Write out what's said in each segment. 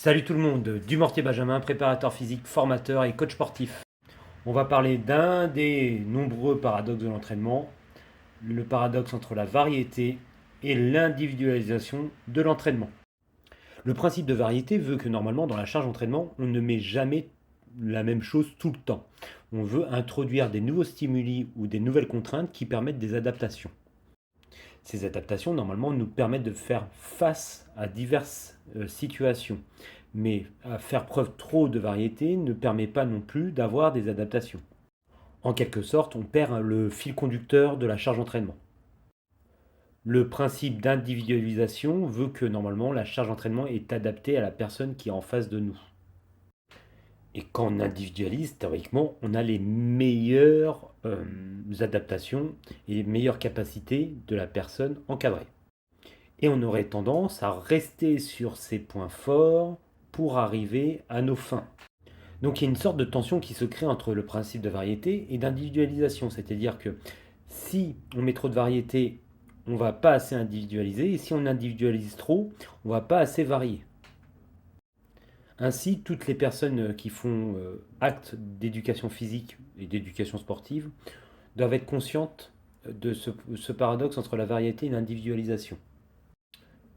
Salut tout le monde, Dumortier Benjamin, préparateur physique, formateur et coach sportif. On va parler d'un des nombreux paradoxes de l'entraînement, le paradoxe entre la variété et l'individualisation de l'entraînement. Le principe de variété veut que normalement dans la charge d'entraînement, on ne met jamais la même chose tout le temps. On veut introduire des nouveaux stimuli ou des nouvelles contraintes qui permettent des adaptations. Ces adaptations, normalement, nous permettent de faire face à diverses situations. Mais faire preuve trop de variété ne permet pas non plus d'avoir des adaptations. En quelque sorte, on perd le fil conducteur de la charge d'entraînement. Le principe d'individualisation veut que normalement la charge d'entraînement est adaptée à la personne qui est en face de nous. Et quand on individualise, théoriquement, on a les meilleures adaptations et les meilleures capacités de la personne encadrée. Et on aurait tendance à rester sur ces points forts pour arriver à nos fins. Donc il y a une sorte de tension qui se crée entre le principe de variété et d'individualisation. C'est-à-dire que si on met trop de variété, on ne va pas assez individualiser, et si on individualise trop, on ne va pas assez varier. Ainsi, toutes les personnes qui font acte d'éducation physique et d'éducation sportive doivent être conscientes de ce paradoxe entre la variété et l'individualisation.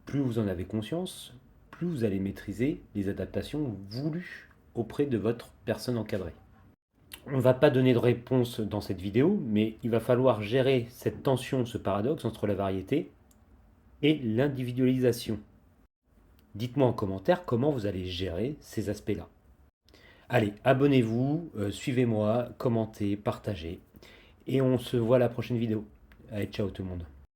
Plus vous en avez conscience, plus vous allez maîtriser les adaptations voulues auprès de votre personne encadrée. On ne va pas donner de réponse dans cette vidéo, mais il va falloir gérer cette tension, ce paradoxe entre la variété et l'individualisation. Dites-moi en commentaire comment vous allez gérer ces aspects-là. Allez, abonnez-vous, suivez-moi, commentez, partagez, et on se voit à la prochaine vidéo. Allez, ciao tout le monde.